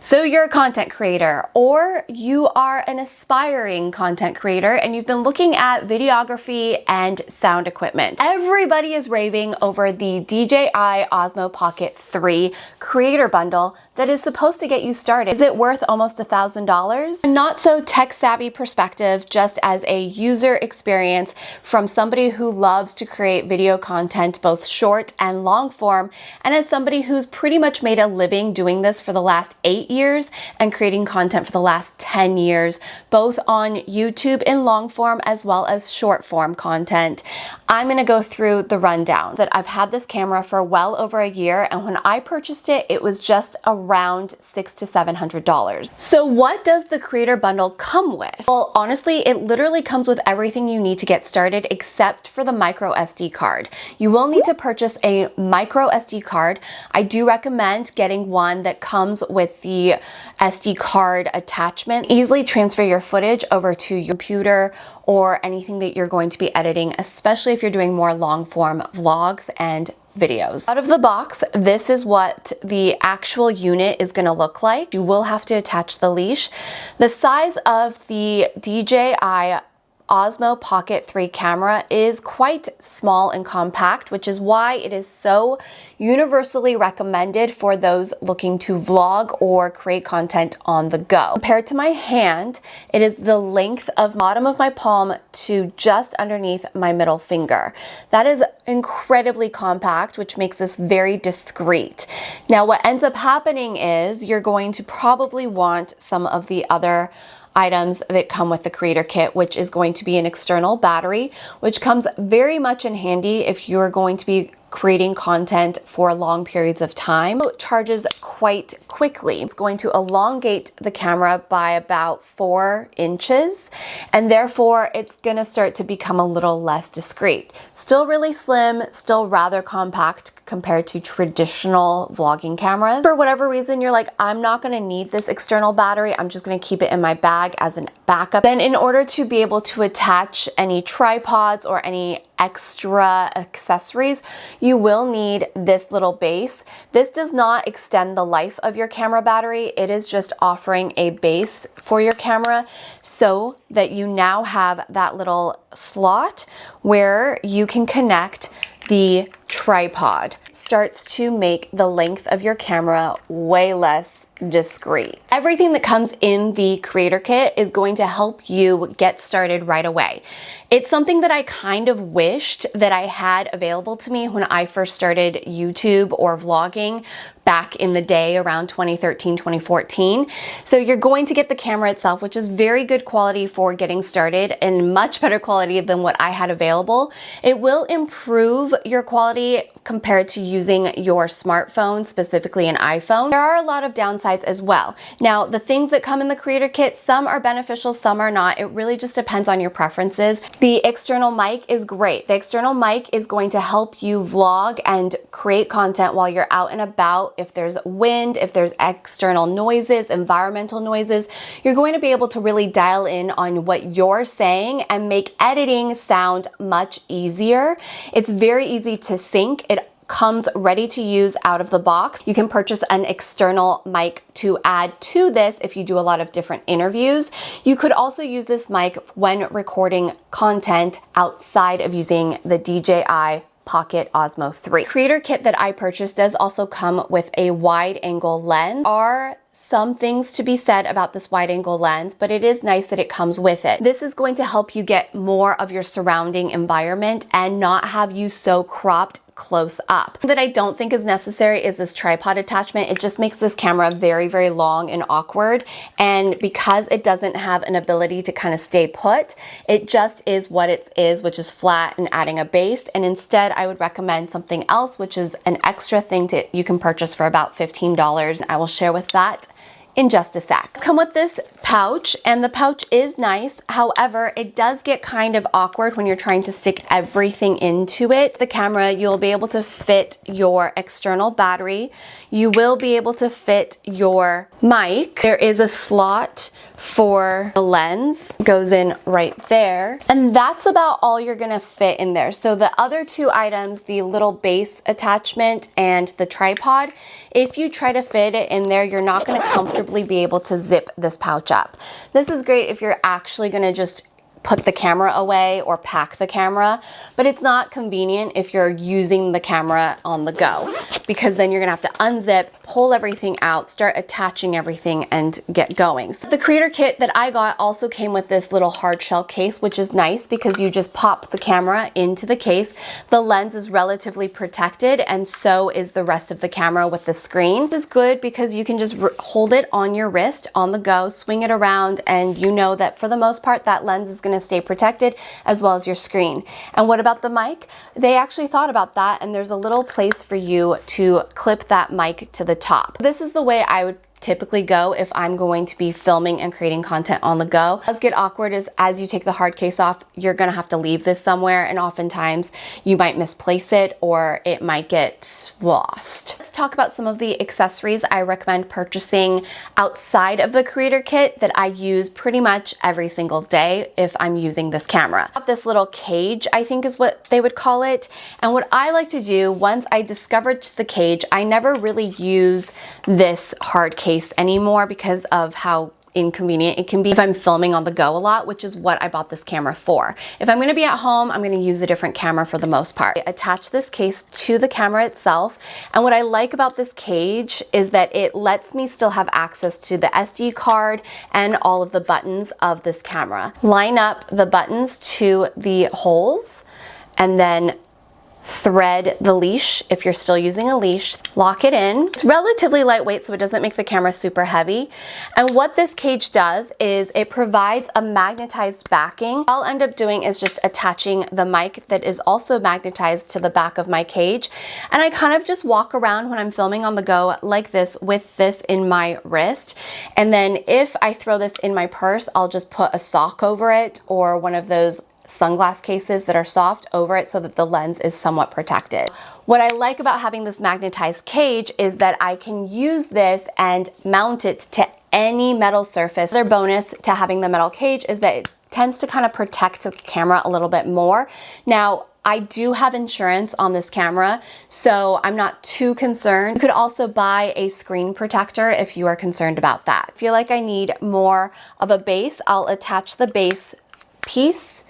So you're a content creator, or you are an aspiring content creator and you've been looking at videography and sound equipment. Everybody is raving over the DJI Osmo Pocket 3 creator bundle that is supposed to get you started. Is it worth almost $1,000? A not so tech savvy perspective, just as a user experience from somebody who loves to create video content, both short and long form, and as somebody who's pretty much made a living doing this for the last 8 years and creating content for the last 10 years, both on YouTube in long form as well as short form content. I'm gonna go through the rundown. That I've had this camera for well over a year, and when I purchased it, it was just around $600 to $700. So what does the creator bundle come with? Well, honestly, it literally comes with everything you need to get started except for the micro SD card. You will need to purchase a micro SD card. I do recommend getting one that comes with the SD card attachment. Easily transfer your footage over to your computer or anything that you're going to be editing, especially if you're doing more long form vlogs and videos. Out of the box, this is what the actual unit is going to look like. You will have to attach the leash. The size of the DJI Osmo Pocket 3 camera is quite small and compact, which is why it is so universally recommended for those looking to vlog or create content on the go. Compared to my hand, it is the length of bottom of my palm to just underneath my middle finger. That is incredibly compact, which makes this very discreet. Now, what ends up happening is you're going to probably want some of the other items that come with the creator kit, which is going to be an external battery, which comes very much in handy if you're going to be creating content for long periods of time. It charges quite quickly. It's going to elongate the camera by about 4 inches, and therefore it's going to start to become a little less discreet. Still really slim, still rather compact compared to traditional vlogging cameras. For whatever reason, you're like, I'm not going to need this external battery. I'm just going to keep it in my bag as a backup. Then in order to be able to attach any tripods or any extra accessories, you will need this little base. This does not extend the life of your camera battery. It is just offering a base for your camera so that you now have that little slot where you can connect the tripod. Starts to make the length of your camera way less discreet. Everything that comes in the creator kit is going to help you get started right away. It's something that I kind of wished that I had available to me when I first started YouTube or vlogging back in the day around 2013, 2014. So you're going to get the camera itself, which is very good quality for getting started and much better quality than what I had available. It will improve your quality compared to using your smartphone, specifically an iPhone. There are a lot of downsides as well. Now, the things that come in the creator kit, some are beneficial, some are not. It really just depends on your preferences. The external mic is great. The external mic is going to help you vlog and create content while you're out and about. If there's wind, if there's external noises, environmental noises, you're going to be able to really dial in on what you're saying and make editing sound much easier. It's very easy to sync. It comes ready to use out of the box. You can purchase an external mic to add to this if you do a lot of different interviews. You could also use this mic when recording content outside of using the DJI Pocket Osmo 3. Creator kit that I purchased does also come with a wide angle lens. Are some things to be said about this wide angle lens, but it is nice that it comes with it. This is going to help you get more of your surrounding environment and not have you so cropped close up. That I don't think is necessary is this tripod attachment. It just makes this camera very, very long and awkward. And because it doesn't have an ability to kind of stay put, it just is what it is, which is flat and adding a base. And instead, I would recommend something else, which is an extra thing you can purchase for about $15. I will share with that in just a sec. Come with this pouch, and the pouch is nice. However, it does get kind of awkward when you're trying to stick everything into it. The camera, you'll be able to fit your external battery. You will be able to fit your mic. There is a slot for the lens, goes in right there. And that's about all you're gonna fit in there. So the other two items, the little base attachment and the tripod, if you try to fit it in there, you're not gonna comfortably comfortably be able to zip this pouch up. This is great if you're actually gonna just put the camera away or pack the camera, but it's not convenient if you're using the camera on the go, because then you're gonna have to unzip, pull everything out, start attaching everything and get going. So the creator kit that I got also came with this little hard shell case, which is nice because you just pop the camera into the case. The lens is relatively protected and so is the rest of the camera with the screen. This is good because you can just hold it on your wrist on the go, swing it around, and you know that for the most part that lens is going to stay protected, as well as your screen. And what about the mic? They actually thought about that, and there's a little place for you to clip that mic to the top. This is the way I would typically go if I'm going to be filming and creating content on the go. What does get awkward is as you take the hard case off, you're gonna have to leave this somewhere, and oftentimes you might misplace it or it might get lost. Let's talk about some of the accessories I recommend purchasing outside of the creator kit that I use pretty much every single day if I'm using this camera. I have this little cage, I think is what they would call it. And what I like to do once I discovered the cage, I never really use this hard case anymore because of how inconvenient it can be if I'm filming on the go a lot, which is what I bought this camera for. If I'm gonna be at home, I'm gonna use a different camera for the most part. I attach this case to the camera itself, and what I like about this cage is that it lets me still have access to the SD card and all of the buttons of this camera. Line up the buttons to the holes, and then thread the leash if you're still using a leash, lock it in. It's relatively lightweight, so it doesn't make the camera super heavy. And what this cage does is it provides a magnetized backing. All I'll end up doing is just attaching the mic that is also magnetized to the back of my cage. And I kind of just walk around when I'm filming on the go like this with this in my wrist. And then if I throw this in my purse, I'll just put a sock over it or one of those sunglass cases that are soft over it so that the lens is somewhat protected. What I like about having this magnetized cage is that I can use this and mount it to any metal surface. Another bonus to having the metal cage is that it tends to kind of protect the camera a little bit more. Now, I do have insurance on this camera, so I'm not too concerned. You could also buy a screen protector if you are concerned about that. I feel like I need more of a base. I'll attach the base piece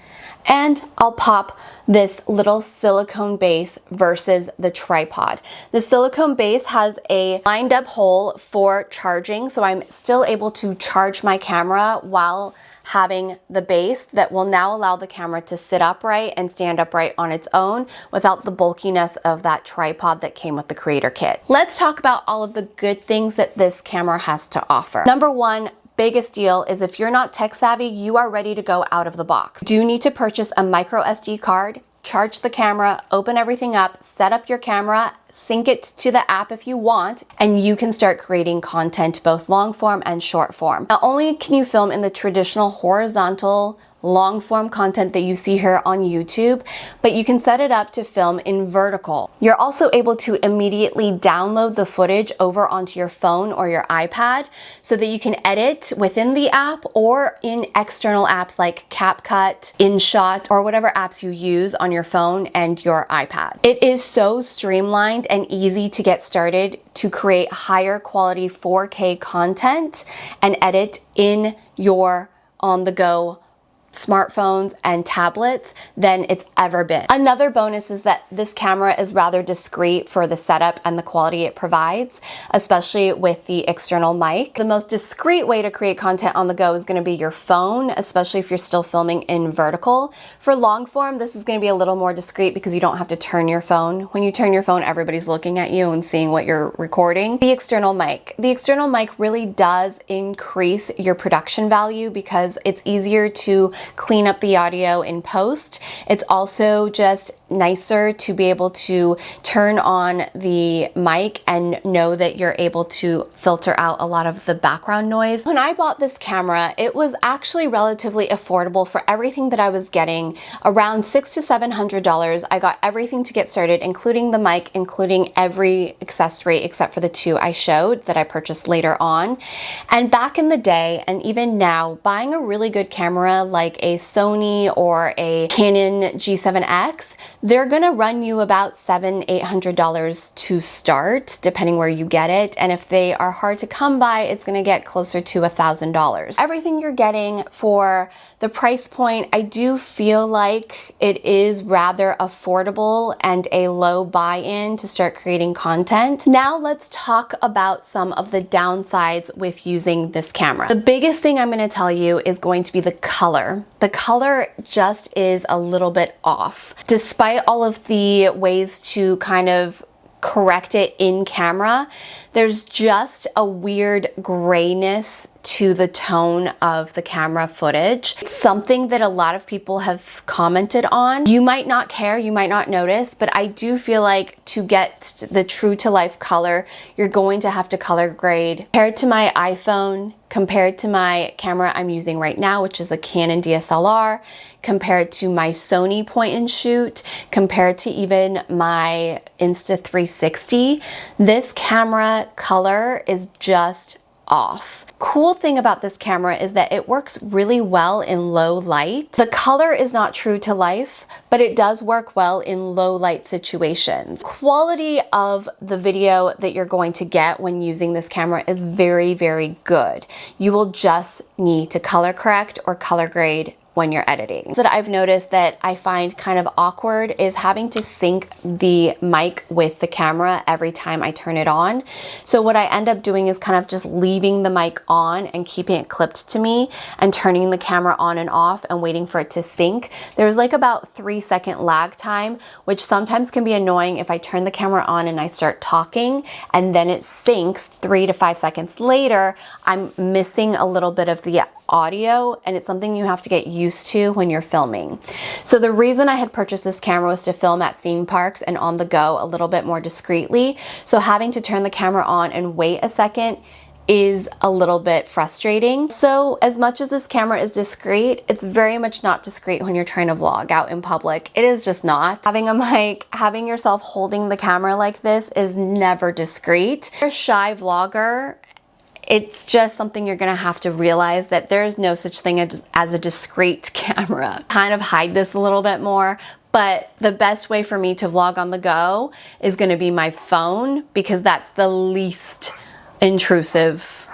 and I'll pop this little silicone base versus the tripod. The silicone base has a lined up hole for charging, so I'm still able to charge my camera while having the base that will now allow the camera to sit upright and stand upright on its own without the bulkiness of that tripod that came with the creator kit. Let's talk about all of the good things that this camera has to offer. Number one, biggest deal is if you're not tech savvy, you are ready to go out of the box. You do need to purchase a micro SD card, charge the camera, open everything up, set up your camera, sync it to the app if you want, and you can start creating content, both long form and short form. Not only can you film in the traditional horizontal long form content that you see here on YouTube, but you can set it up to film in vertical. You're also able to immediately download the footage over onto your phone or your iPad so that you can edit within the app or in external apps like CapCut, InShot, or whatever apps you use on your phone and your iPad. It is so streamlined and easy to get started to create higher quality 4K content and edit in your on-the-go smartphones and tablets than it's ever been. Another bonus is that this camera is rather discreet for the setup and the quality it provides, especially with the external mic. The most discreet way to create content on the go is going to be your phone, especially if you're still filming in vertical. For long form, this is going to be a little more discreet because you don't have to turn your phone. When you turn your phone, everybody's looking at you and seeing what you're recording. The external mic. The external mic really does increase your production value because it's easier to clean up the audio in post. It's also just nicer to be able to turn on the mic and know that you're able to filter out a lot of the background noise. When I bought this camera, it was actually relatively affordable for everything that I was getting, around $600 to $700. I got everything to get started, including the mic, including every accessory except for the two I showed that I purchased later on. And back in the day, and even now, buying a really good camera like a Sony or a Canon G7X, they're gonna run you about $700, $800 to start, depending where you get it. And if they are hard to come by, it's gonna get closer to $1,000. Everything you're getting for the price point, I do feel like it is rather affordable and a low buy-in to start creating content. Now let's talk about some of the downsides with using this camera. The biggest thing I'm gonna tell you is going to be the color. The color just is a little bit off. Despite all of the ways to kind of correct it in camera, there's just a weird grayness to the tone of the camera footage. It's something that a lot of people have commented on. You might not care, you might not notice, but I do feel like to get the true to life color, you're going to have to color grade. Compared to my iPhone, compared to my camera I'm using right now, which is a Canon DSLR, compared to my Sony point and shoot, compared to even my Insta360, this camera color is just off. Cool thing about this camera is that it works really well in low light. The color is not true to life, but it does work well in low light situations. Quality of the video that you're going to get when using this camera is very, very good. You will just need to color correct or color grade when you're editing. That I've noticed that I find kind of awkward is having to sync the mic with the camera every time I turn it on. So what I end up doing is kind of just leaving the mic on and keeping it clipped to me and turning the camera on and off and waiting for it to sync. There's like about 3-second lag time, which sometimes can be annoying if I turn the camera on and I start talking and then it syncs 3 to 5 seconds later. I'm missing a little bit of the audio, and it's something you have to get used to when you're filming. So the reason I had purchased this camera was to film at theme parks and on the go a little bit more discreetly. So having to turn the camera on and wait a second is a little bit frustrating. So as much as this camera is discreet, it's very much not discreet when you're trying to vlog out in public. It is just not. Having a mic, having yourself holding the camera like this is never discreet. If you're a shy vlogger, it's just something you're gonna have to realize that there's no such thing as a discreet camera. Kind of hide this a little bit more, but the best way for me to vlog on the go is gonna be my phone because that's the least intrusive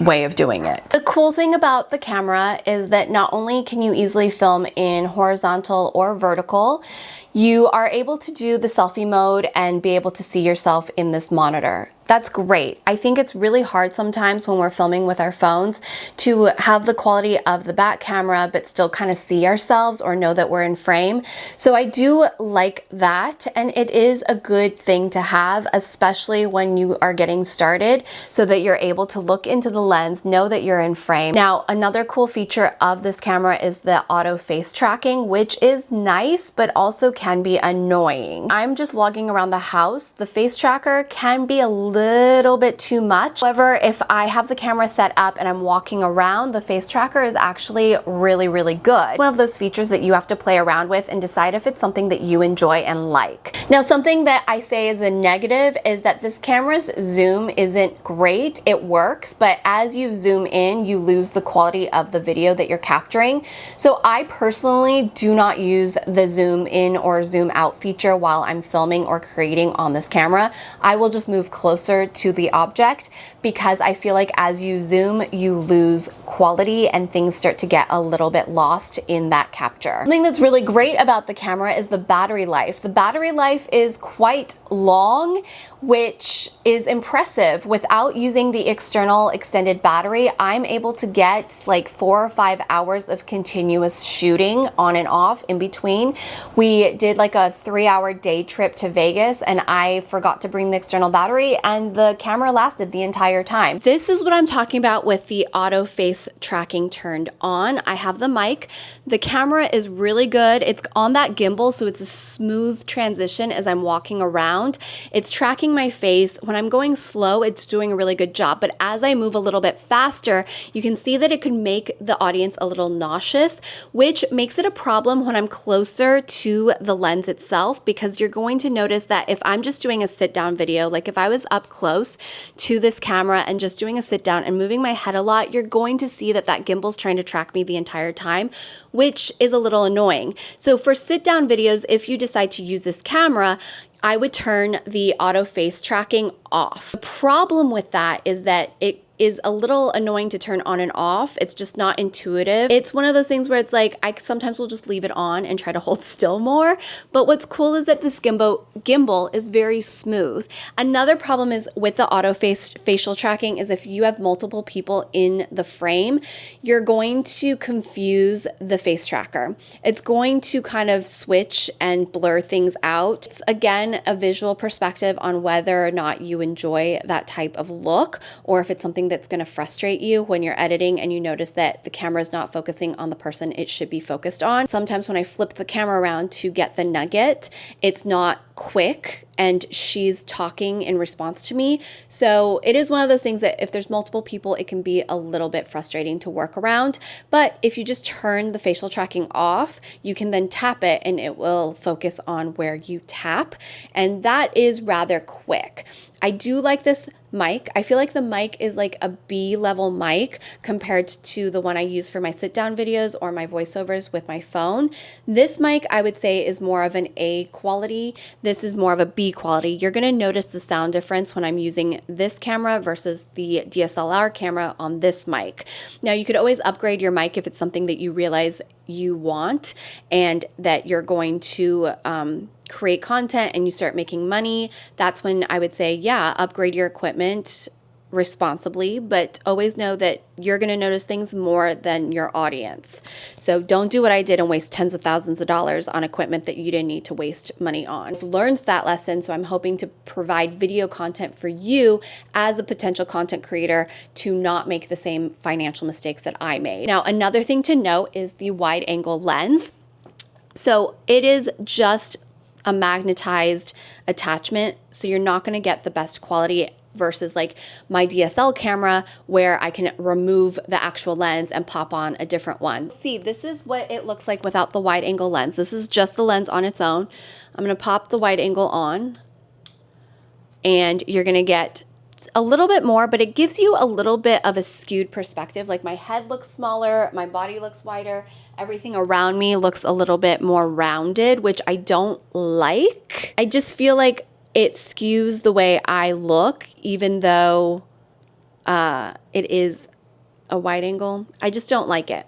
way of doing it. The cool thing about the camera is that not only can you easily film in horizontal or vertical, you are able to do the selfie mode and be able to see yourself in this monitor. That's great. I think it's really hard sometimes when we're filming with our phones to have the quality of the back camera but still kind of see ourselves or know that we're in frame. So I do like that, and it is a good thing to have, especially when you are getting started, so that you're able to look into the lens, know that you're in frame. Now, another cool feature of this camera is the auto face tracking, which is nice but also can be annoying. I'm just vlogging around the house. The face tracker can be a little bit too much. However, if I have the camera set up and I'm walking around, the face tracker is actually really, really good. One of those features that you have to play around with and decide if it's something that you enjoy and like. Now, something that I say is a negative is that this camera's zoom isn't great. It works, but as you zoom in, you lose the quality of the video that you're capturing. So I personally do not use the zoom in or zoom out feature while I'm filming or creating on this camera. I will just move closer to the object because I feel like as you zoom, you lose quality and things start to get a little bit lost in that capture. Something that's really great about the camera is the battery life. The battery life is quite long, which is impressive. Without using the external extended battery, I'm able to get like 4 or 5 hours of continuous shooting on and off in between. We did like a 3-hour day trip to Vegas and I forgot to bring the external battery and the camera lasted the entire time. This is what I'm talking about with the auto face tracking turned on. I have the mic. The camera is really good. It's on that gimbal, so it's a smooth transition as I'm walking around. It's tracking my face. When I'm going slow, it's doing a really good job. But as I move a little bit faster, you can see that it can make the audience a little nauseous, which makes it a problem when I'm closer to the the lens itself, because you're going to notice that if I'm just doing a sit down video, like if I was up close to this camera and just doing a sit down and moving my head a lot, you're going to see that that gimbal's trying to track me the entire time, which is a little annoying. So for sit down videos, if you decide to use this camera, I would turn the auto face tracking off. The problem with that is that it is a little annoying to turn on and off. It's just not intuitive. It's one of those things where it's like, I sometimes will just leave it on and try to hold still more. But what's cool is that this gimbal is very smooth. Another problem is with the auto facial tracking is if you have multiple people in the frame, you're going to confuse the face tracker. It's going to kind of switch and blur things out. It's again, a visual perspective on whether or not you enjoy that type of look, or if it's something that's going to frustrate you when you're editing and you notice that the camera is not focusing on the person it should be focused on. Sometimes when I flip the camera around to get the Nugget, it's not quick and she's talking in response to me. So it is one of those things that if there's multiple people, it can be a little bit frustrating to work around. But if you just turn the facial tracking off, you can then tap it and it will focus on where you tap. And that is rather quick. I do like this mic. I feel like the mic is like a B-level mic compared to the one I use for my sit-down videos or my voiceovers with my phone. This mic, I would say, is more of an A quality. This is more of a B quality. You're going to notice the sound difference when I'm using this camera versus the DSLR camera on this mic. Now, you could always upgrade your mic if it's something that you realize you want and that you're going to create content and you start making money. That's when I would say, yeah, upgrade your equipment responsibly, but always know that you're going to notice things more than your audience. So don't do what I did and waste tens of thousands of dollars on equipment that you didn't need to waste money on. I've learned that lesson, so I'm hoping to provide video content for you as a potential content creator to not make the same financial mistakes that I made. Now, another thing to note is the wide angle lens. So it is just a magnetized attachment, so you're not going to get the best quality versus like my DSL camera where I can remove the actual lens and pop on a different one. See, this is what it looks like without the wide angle lens. This is just the lens on its own. I'm going to pop the wide angle on and you're going to get a little bit more, but it gives you a little bit of a skewed perspective. Like my head looks smaller, my body looks wider, everything around me looks a little bit more rounded, which I don't like. I just feel like it skews the way I look, even though it is a wide angle. I just don't like it.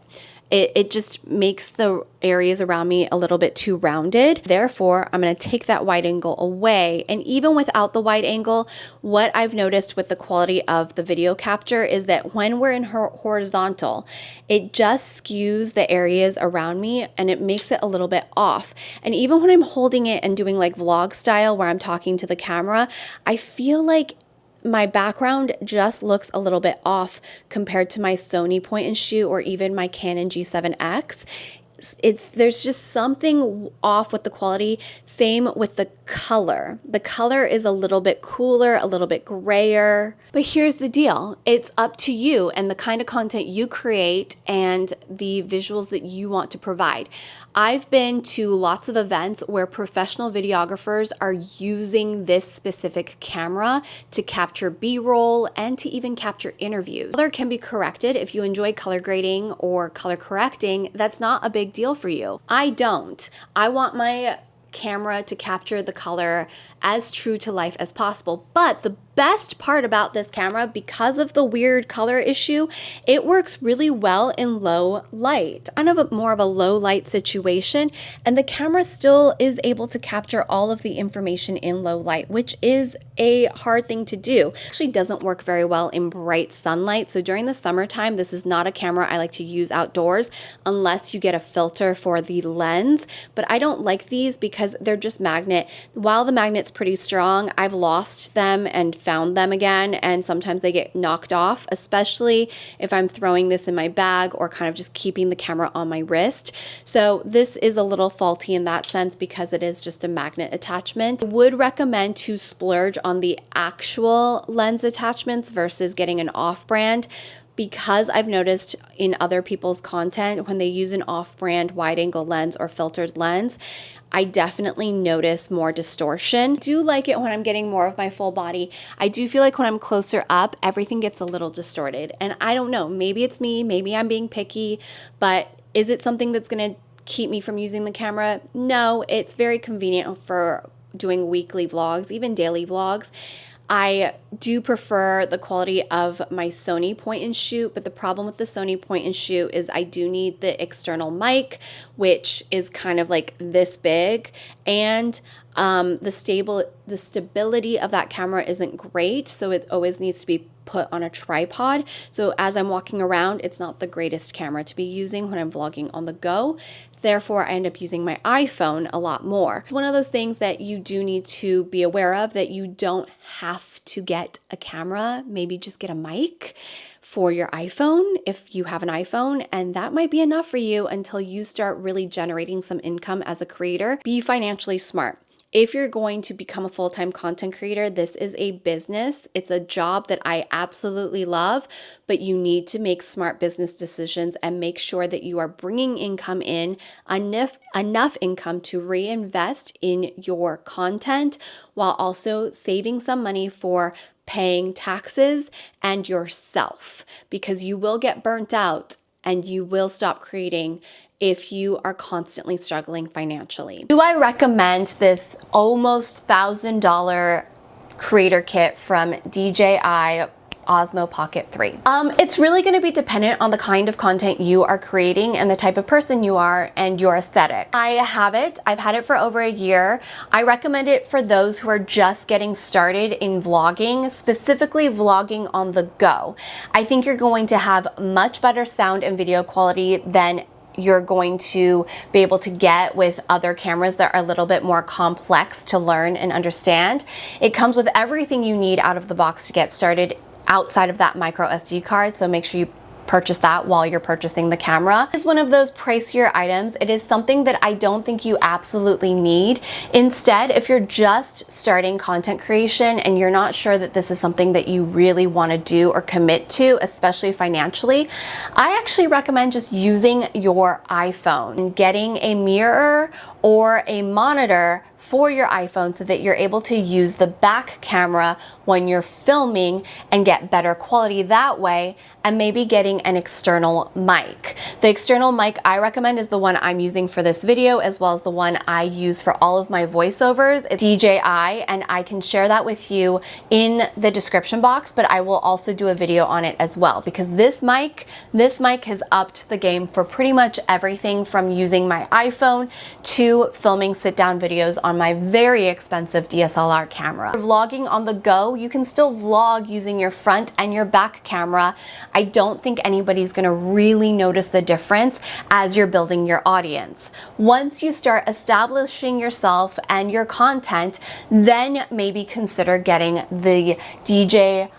It just makes the areas around me a little bit too rounded. Therefore, I'm going to take that wide angle away. And even without the wide angle, what I've noticed with the quality of the video capture is that when we're in horizontal, it just skews the areas around me and it makes it a little bit off. And even when I'm holding it and doing like vlog style where I'm talking to the camera, I feel like my background just looks a little bit off compared to my Sony point and shoot or even my Canon G7X. There's just something off with the quality. Same with the color. The color is a little bit cooler, a little bit grayer. But here's the deal. It's up to you and the kind of content you create and the visuals that you want to provide. I've been to lots of events where professional videographers are using this specific camera to capture B-roll and to even capture interviews. Color can be corrected. If you enjoy color grading or color correcting, that's not a big deal for you. I don't. I want my camera to capture the color as true to life as possible. But the best part about this camera, because of the weird color issue, it works really well in low light, kind of more of a low light situation, and the camera still is able to capture all of the information in low light, which is a hard thing to do. It actually doesn't work very well in bright sunlight. So during the summertime, this is not a camera I like to use outdoors unless you get a filter for the lens. But I don't like these because they're just magnet. While the magnet's pretty strong, I've lost them and found them again, and sometimes they get knocked off, especially if I'm throwing this in my bag or kind of just keeping the camera on my wrist. So this is a little faulty in that sense because it is just a magnet attachment. I would recommend to splurge on the actual lens attachments versus getting an off-brand. because I've noticed in other people's content when they use an off-brand wide-angle lens or filtered lens, I definitely notice more distortion. I do like it when I'm getting more of my full body. I do feel like when I'm closer up, everything gets a little distorted. And I don't know, maybe it's me, maybe I'm being picky, but is it something that's gonna keep me from using the camera? No, it's very convenient for doing weekly vlogs, even daily vlogs. I do prefer the quality of my Sony point and shoot, but the problem with the Sony point and shoot is I do need the external mic, which is kind of like this big, and the stability of that camera isn't great, so it always needs to be put on a tripod. So as I'm walking around, it's not the greatest camera to be using when I'm vlogging on the go. Therefore, I end up using my iPhone a lot more. One of those things that you do need to be aware of, that you don't have to get a camera, maybe just get a mic for your iPhone if you have an iPhone, and that might be enough for you until you start really generating some income as a creator. Be financially smart. If you're going to become a full-time content creator, this is a business. It's a job that I absolutely love, but you need to make smart business decisions and make sure that you are bringing income in, enough income to reinvest in your content while also saving some money for paying taxes and yourself, because you will get burnt out and you will stop creating if you are constantly struggling financially. Do I recommend this almost $1,000 creator kit from DJI Osmo Pocket 3? It's really going to be dependent on the kind of content you are creating and the type of person you are and your aesthetic. I have it. I've had it for over a year. I recommend it for those who are just getting started in vlogging, specifically vlogging on the go. I think you're going to have much better sound and video quality than you're going to be able to get with other cameras that are a little bit more complex to learn and understand. It comes with everything you need out of the box to get started outside of that micro SD card, so make sure you purchase that while you're purchasing the camera. It's one of those pricier items. It is something that I don't think you absolutely need. Instead, if you're just starting content creation and you're not sure that this is something that you really want to do or commit to, especially financially, I actually recommend just using your iPhone and getting a mirror or a monitor for your iPhone so that you're able to use the back camera when you're filming and get better quality that way, and maybe getting an external mic. The external mic I recommend is the one I'm using for this video, as well as the one I use for all of my voiceovers. It's DJI, and I can share that with you in the description box, but I will also do a video on it as well, because this mic has upped the game for pretty much everything from using my iPhone to filming sit-down videos on my very expensive DSLR camera. For vlogging on the go, you can still vlog using your front and your back camera. I don't think anybody's gonna really notice the difference as you're building your audience. Once you start establishing yourself and your content, then maybe consider getting the DJI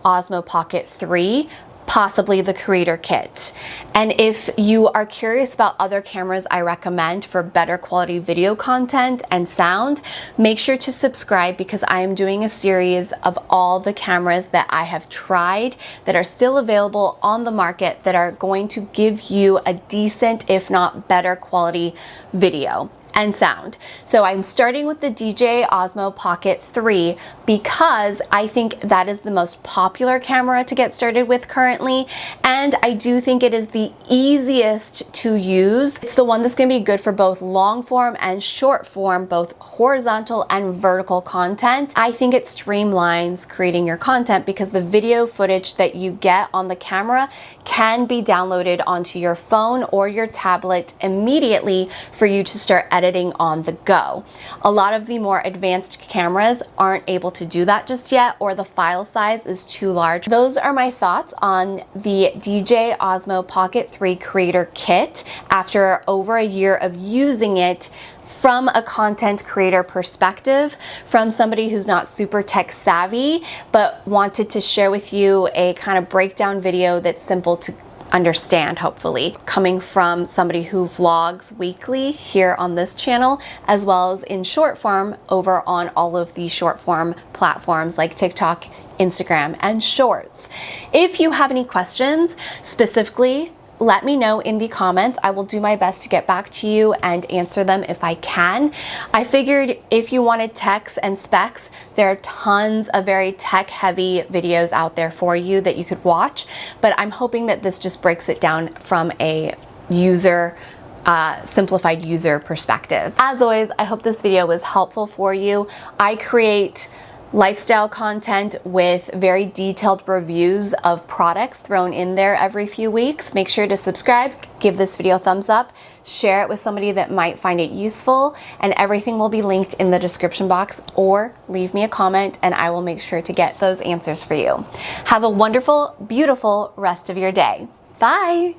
Osmo Pocket 3, possibly the creator kit. And if you are curious about other cameras I recommend for better quality video content and sound, make sure to subscribe, because I am doing a series of all the cameras that I have tried that are still available on the market that are going to give you a decent, if not better quality video and sound. So I'm starting with the DJI Osmo Pocket 3 because I think that is the most popular camera to get started with currently, and I do think it is the easiest to use. It's the one that's gonna be good for both long form and short form, both horizontal and vertical content. I think it streamlines creating your content because the video footage that you get on the camera can be downloaded onto your phone or your tablet immediately for you to start editing on the go. A lot of the more advanced cameras aren't able to do that just yet, or the file size is too large. Those are my thoughts on the DJI Osmo Pocket 3 Creator Kit after over a year of using it from a content creator perspective, from somebody who's not super tech savvy, but wanted to share with you a kind of breakdown video that's simple to understand, hopefully, coming from somebody who vlogs weekly here on this channel, as well as in short form over on all of the short form platforms like TikTok, Instagram, and Shorts. If you have any questions specifically, let me know in the comments. I will do my best to get back to you and answer them if I can. I figured if you wanted techs and specs, there are tons of very tech heavy videos out there for you that you could watch, but I'm hoping that this just breaks it down from a simplified user perspective. As always, I hope this video was helpful for you. I create lifestyle content with very detailed reviews of products thrown in there every few weeks. Make sure to subscribe, give this video a thumbs up, share it with somebody that might find it useful, and everything will be linked in the description box, or leave me a comment and I will make sure to get those answers for you. Have a wonderful, beautiful rest of your day. Bye.